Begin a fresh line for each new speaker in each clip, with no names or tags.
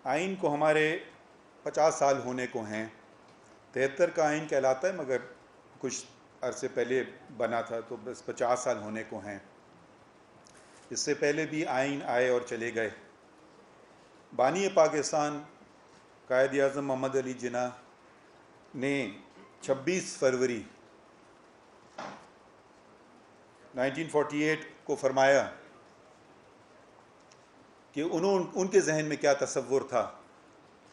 آئین کو ہمارے 50 سال ہونے کو ہیں. 73 کا آئین کہلاتا ہے مگر کچھ عرصے پہلے بنا تھا تو بس 50 سال ہونے کو ہیں. اس سے پہلے بھی آئین آئے اور چلے گئے. بانی پاکستان قائد اعظم محمد علی جناح نے 26 فروری 1948 کو فرمایا کہ ان کے ذہن میں کیا تصور تھا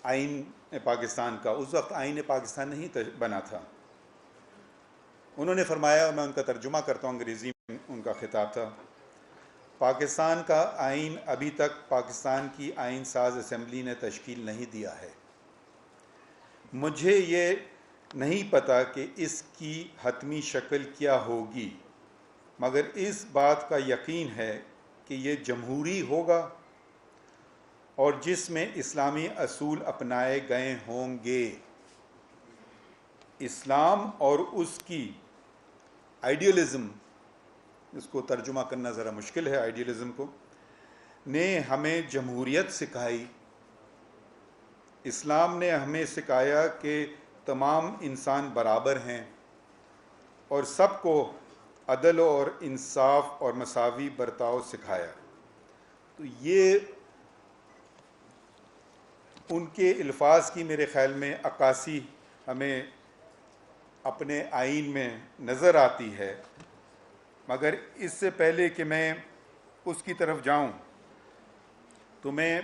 آئین پاکستان کا. اس وقت آئین پاکستان نہیں بنا تھا. انہوں نے فرمایا, میں ان کا ترجمہ کرتا ہوں, انگریزی میں ان کا خطاب تھا, پاکستان کا آئین ابھی تک پاکستان کی آئین ساز اسمبلی نے تشکیل نہیں دیا ہے. مجھے یہ نہیں پتا کہ اس کی حتمی شکل کیا ہوگی, مگر اس بات کا یقین ہے کہ یہ جمہوری ہوگا اور جس میں اسلامی اصول اپنائے گئے ہوں گے. اسلام اور اس کی آئیڈیلزم, اس کو ترجمہ کرنا ذرا مشکل ہے آئیڈیلزم کو, نے ہمیں جمہوریت سکھائی. اسلام نے ہمیں سکھایا کہ تمام انسان برابر ہیں اور سب کو عدل اور انصاف اور مساوی برتاؤ سکھایا. تو یہ ان کے الفاظ کی میرے خیال میں عکاسی ہمیں اپنے آئین میں نظر آتی ہے. مگر اس سے پہلے کہ میں اس کی طرف جاؤں تو میں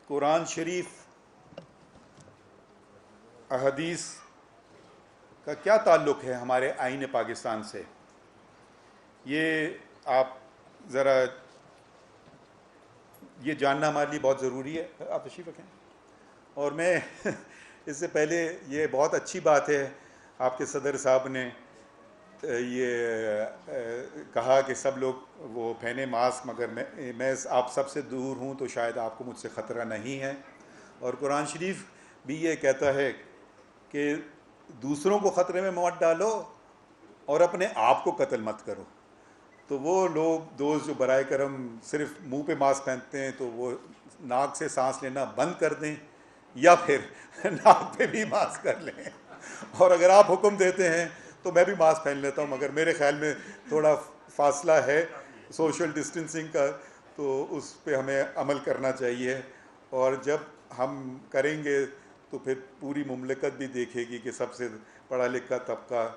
قرآن شریف, احادیث کا کیا تعلق ہے ہمارے آئین پاکستان سے, یہ آپ ذرا یہ جاننا ہمارے لیے بہت ضروری ہے. آپ تشریف رکھیں. اور میں اس سے پہلے یہ بہت اچھی بات ہے آپ کے صدر صاحب نے یہ کہا کہ سب لوگ وہ پہنے ماسک, مگر میں آپ سب سے دور ہوں تو شاید آپ کو مجھ سے خطرہ نہیں ہے. اور قرآن شریف بھی یہ کہتا ہے کہ دوسروں کو خطرے میں مت ڈالو اور اپنے آپ کو قتل مت کرو. تو وہ لوگ دوست جو برائے کرم صرف منہ پہ ماسک پہنتے ہیں تو وہ ناک سے سانس لینا بند کر دیں یا پھر ناک پہ بھی ماسک کر لیں. اور اگر آپ حکم دیتے ہیں تو میں بھی ماسک پہن لیتا ہوں, مگر میرے خیال میں تھوڑا فاصلہ ہے سوشل ڈسٹینسنگ کا, تو اس پہ ہمیں عمل کرنا چاہیے. اور جب ہم کریں گے تو پھر پوری مملکت بھی دیکھے گی کہ سب سے پڑھا لکھا طبقہ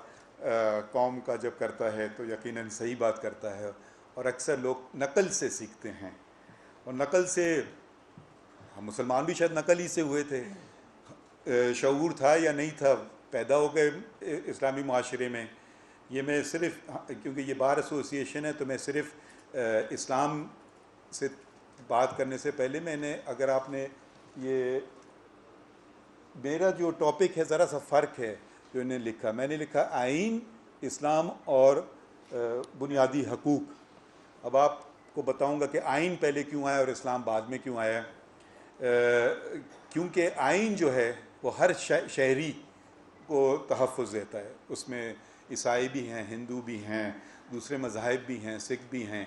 قوم کا جب کرتا ہے تو یقیناً صحیح بات کرتا ہے. اور اکثر لوگ نقل سے سیکھتے ہیں, اور نقل سے ہم مسلمان بھی شاید نقل ہی سے ہوئے تھے, شعور تھا یا نہیں تھا, پیدا ہو گئے اسلامی معاشرے میں. یہ میں صرف کیونکہ یہ بار ایسوسیشن ہے تو میں صرف اسلام سے بات کرنے سے پہلے میں نے, اگر آپ نے یہ میرا جو ٹاپک ہے ذرا سا فرق ہے جو انہیں لکھا, میں نے لکھا آئین, اسلام اور بنیادی حقوق. اب آپ کو بتاؤں گا کہ آئین پہلے کیوں آیا اور اسلام بعد میں کیوں آیا. کیونکہ آئین جو ہے وہ ہر شہری کو تحفظ دیتا ہے. اس میں عیسائی بھی ہیں, ہندو بھی ہیں, دوسرے مذاہب بھی ہیں, سکھ بھی ہیں.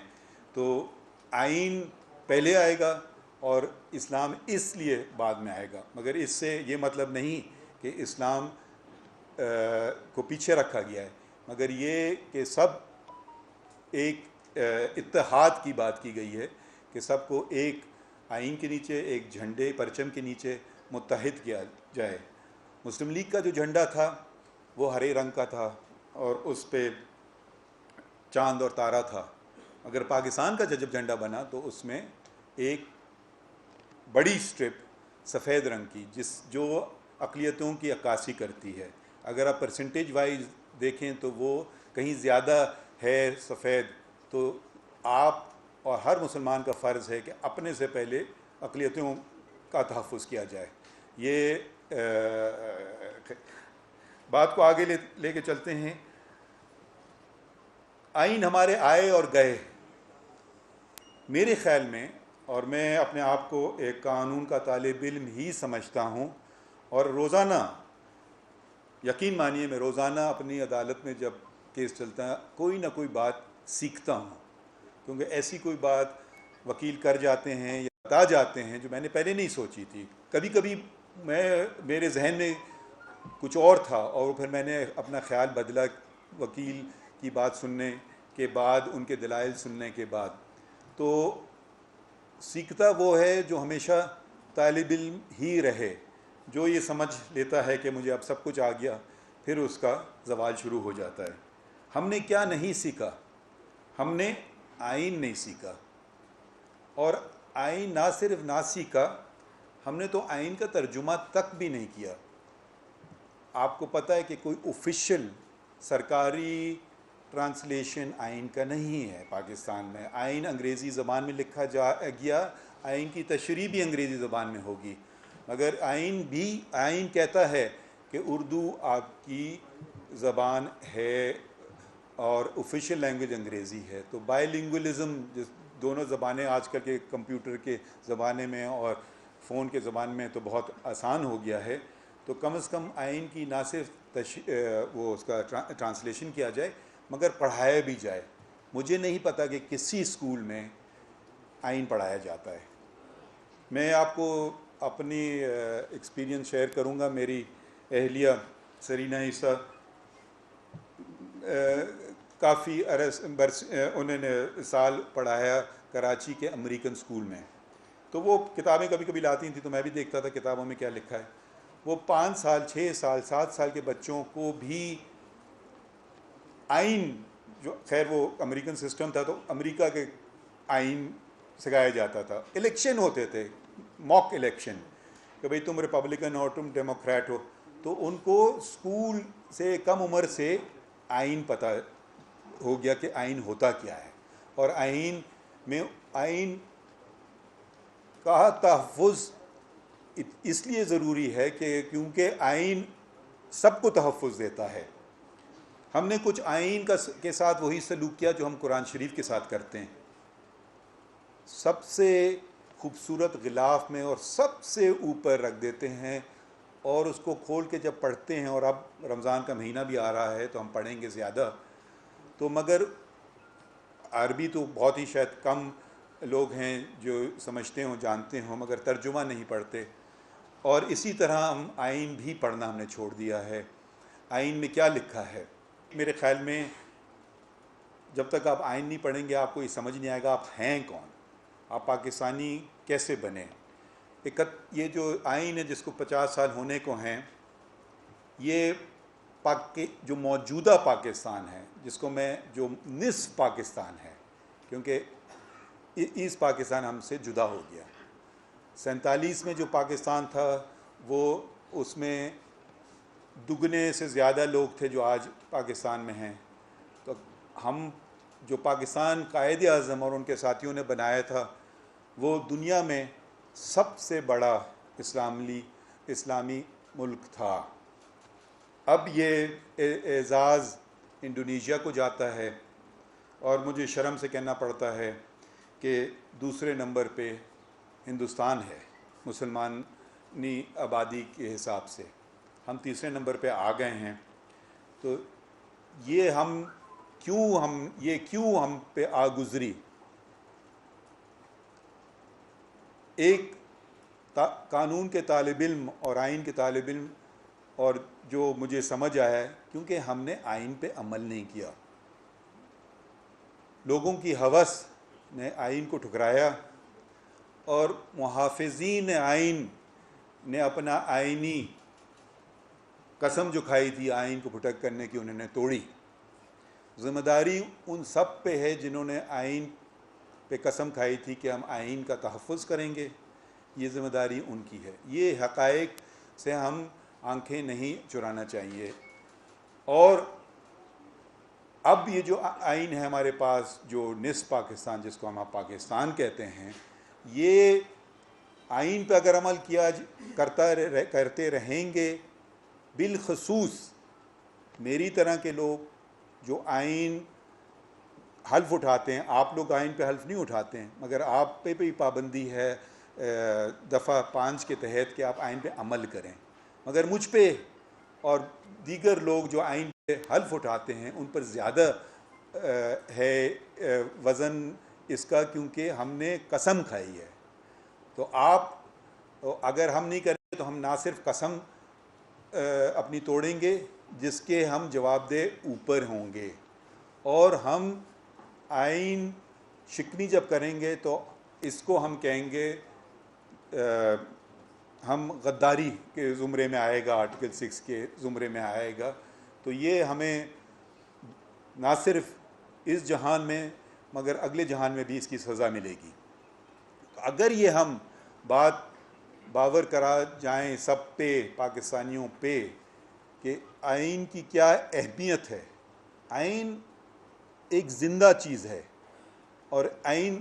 تو آئین پہلے آئے گا اور اسلام اس لیے بعد میں آئے گا, مگر اس سے یہ مطلب نہیں کہ اسلام کو پیچھے رکھا گیا ہے, مگر یہ کہ سب ایک اتحاد کی بات کی گئی ہے کہ سب کو ایک آئین کے نیچے, ایک جھنڈے پرچم کے نیچے متحد کیا جائے. مسلم لیگ کا جو جھنڈا تھا وہ ہرے رنگ کا تھا اور اس پہ چاند اور تارا تھا, مگر پاکستان کا جب جھنڈا بنا تو اس میں ایک بڑی سٹرپ سفید رنگ کی جو اقلیتوں کی عکاسی کرتی ہے. اگر آپ پرسنٹیج وائز دیکھیں تو وہ کہیں زیادہ ہے سفید. تو آپ اور ہر مسلمان کا فرض ہے کہ اپنے سے پہلے اقلیتوں کا تحفظ کیا جائے. یہ بات کو آگے لے کے چلتے ہیں. آئین ہمارے آئے اور گئے. میرے خیال میں, اور میں اپنے آپ کو ایک قانون کا طالب علم ہی سمجھتا ہوں, اور روزانہ یقین مانیے میں روزانہ اپنی عدالت میں جب کیس چلتا ہے کوئی نہ کوئی بات سیکھتا ہوں, کیونکہ ایسی کوئی بات وکیل کر جاتے ہیں بتا جاتے ہیں جو میں نے پہلے نہیں سوچی تھی. کبھی کبھی میرے ذہن میں کچھ اور تھا اور پھر میں نے اپنا خیال بدلا وکیل کی بات سننے کے بعد, ان کے دلائل سننے کے بعد. تو سیکھتا وہ ہے جو ہمیشہ طالب علم ہی رہے, جو یہ سمجھ لیتا ہے کہ مجھے اب سب کچھ آ گیا, پھر اس کا زوال شروع ہو جاتا ہے. ہم نے کیا نہیں سیکھا؟ ہم نے آئین نہیں سیکھا. اور آئین نہ صرف نہ سیکھا, ہم نے تو آئین کا ترجمہ تک بھی نہیں کیا. آپ کو پتہ ہے کہ کوئی آفیشیل سرکاری ٹرانسلیشن آئین کا نہیں ہے پاکستان میں. آئین انگریزی زبان میں لکھا گیا, آئین کی تشریح بھی انگریزی زبان میں ہوگی, مگر آئین کہتا ہے کہ اردو آپ کی زبان ہے اور آفیشیل لینگویج انگریزی ہے. تو بائی لنگولزم, دونوں زبانیں آج کل کے کمپیوٹر کے زمانے میں اور فون کے زبان میں تو بہت آسان ہو گیا ہے. تو کم از کم آئین کی نہ صرف وہ اس کا ٹرانسلیشن کیا جائے مگر پڑھایا بھی جائے. مجھے نہیں پتہ کہ کسی اسکول میں آئین پڑھایا جاتا ہے. میں آپ کو اپنی ایکسپیرینس شیئر کروں گا. میری اہلیہ سرینا عیسیٰ کافی انہوں نے سال پڑھایا کراچی کے امریکن اسکول میں. تو وہ کتابیں کبھی کبھی لاتی تھیں تو میں بھی دیکھتا تھا کتابوں میں کیا لکھا ہے. وہ 5 سال 6 سال 7 سال کے بچوں کو بھی آئین, جو خیر وہ امریکن سسٹم تھا تو امریکہ کے آئین سکھایا جاتا تھا. الیکشن ہوتے تھے, موک الیکشن, کہ بھئی تم ریپبلکن ہو تم ڈیموکریٹ ہو, تو ان کو اسکول سے کم عمر سے آئین پتہ ہو گیا کہ آئین ہوتا کیا ہے. اور آئین کا تحفظ اس لیے ضروری ہے کہ کیونکہ آئین سب کو تحفظ دیتا ہے. ہم نے کچھ آئین کے ساتھ وہی سلوک کیا جو ہم قرآن شریف کے ساتھ کرتے ہیں. سب سے خوبصورت غلاف میں اور سب سے اوپر رکھ دیتے ہیں, اور اس کو کھول کے جب پڑھتے ہیں, اور اب رمضان کا مہینہ بھی آ رہا ہے تو ہم پڑھیں گے زیادہ, تو مگر عربی تو بہت ہی شاید کم لوگ ہیں جو سمجھتے ہوں جانتے ہوں, مگر ترجمہ نہیں پڑھتے. اور اسی طرح ہم آئین بھی پڑھنا ہم نے چھوڑ دیا ہے. آئین میں کیا لکھا ہے؟ میرے خیال میں جب تک آپ آئین نہیں پڑھیں گے آپ کو یہ سمجھ نہیں آئے گا آپ ہیں کون, آپ پاکستانی کیسے بنے. یہ جو آئین ہے جس کو 50 سال ہونے کو ہیں, یہ جو موجودہ پاکستان ہے, جس کو جو نصف پاکستان ہے, کیونکہ ایسٹ پاکستان ہم سے جدا ہو گیا. 47 میں جو پاکستان تھا وہ اس میں دگنے سے زیادہ لوگ تھے جو آج پاکستان میں ہیں. تو ہم جو پاکستان قائد اعظم اور ان کے ساتھیوں نے بنایا تھا وہ دنیا میں سب سے بڑا اسلامی ملک تھا. اب یہ اعزاز انڈونیشیا کو جاتا ہے, اور مجھے شرم سے کہنا پڑتا ہے کہ دوسرے نمبر پہ ہندوستان ہے مسلمانی آبادی کے حساب سے. ہم تیسرے نمبر پہ آ گئے ہیں. تو یہ کیوں ہم پہ آ گزری؟ ایک قانون کے طالب علم اور آئین کے طالب علم, اور جو مجھے سمجھ آیا ہے کیونکہ ہم نے آئین پہ عمل نہیں کیا. لوگوں کی ہوس نے آئین کو ٹھکرایا, اور محافظین آئین نے اپنا آئینی قسم جو کھائی تھی آئین کو پروٹیکٹ کرنے کی انہوں نے توڑی. ذمہ داری ان سب پہ ہے جنہوں نے آئین پہ قسم کھائی تھی کہ ہم آئین کا تحفظ کریں گے. یہ ذمہ داری ان کی ہے. یہ حقائق سے ہم آنکھیں نہیں چرانا چاہیے. اور اب یہ جو آئین ہے ہمارے پاس, جو نصف پاکستان جس کو ہم پاکستان کہتے ہیں, یہ آئین پہ اگر عمل کرتے رہیں گے, بالخصوص میری طرح کے لوگ جو آئین حلف اٹھاتے ہیں. آپ لوگ آئین پہ حلف نہیں اٹھاتے ہیں, مگر آپ پہ بھی پابندی ہے دفعہ 5 کے تحت کہ آپ آئین پہ عمل کریں. مگر مجھ پہ اور دیگر لوگ جو آئین پہ حلف اٹھاتے ہیں ان پر زیادہ ہے وزن اس کا, کیونکہ ہم نے قسم کھائی ہے. تو آپ اگر ہم نہیں کریں تو ہم نہ صرف قسم اپنی توڑیں گے جس کے ہم جواب دہ اوپر ہوں گے، اور ہم آئین شکنی جب کریں گے تو اس کو ہم کہیں گے ہم غداری کے زمرے میں آئے گا، آرٹیکل 6 کے زمرے میں آئے گا. تو یہ ہمیں نہ صرف اس جہان میں مگر اگلے جہان میں بھی اس کی سزا ملے گی. اگر یہ ہم بات باور کرا جائیں سب پہ، پاکستانیوں پہ، کہ آئین کی کیا اہمیت ہے. آئین ایک زندہ چیز ہے اور آئین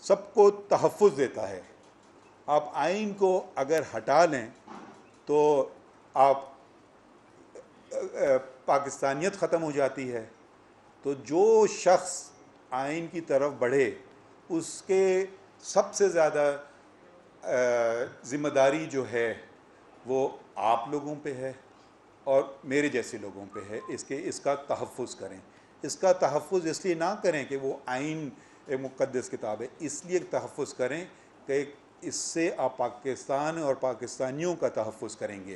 سب کو تحفظ دیتا ہے. آپ آئین کو اگر ہٹا لیں تو آپ پاکستانیت ختم ہو جاتی ہے. تو جو شخص آئین کی طرف بڑھے اس کے سب سے زیادہ ذمہ داری جو ہے وہ آپ لوگوں پہ ہے اور میرے جیسے لوگوں پہ ہے. اس کا تحفظ کریں. اس کا تحفظ اس لیے نہ کریں کہ وہ آئین ایک مقدس کتاب ہے، اس لیے تحفظ کریں کہ اس سے آپ پاکستان اور پاکستانیوں کا تحفظ کریں گے.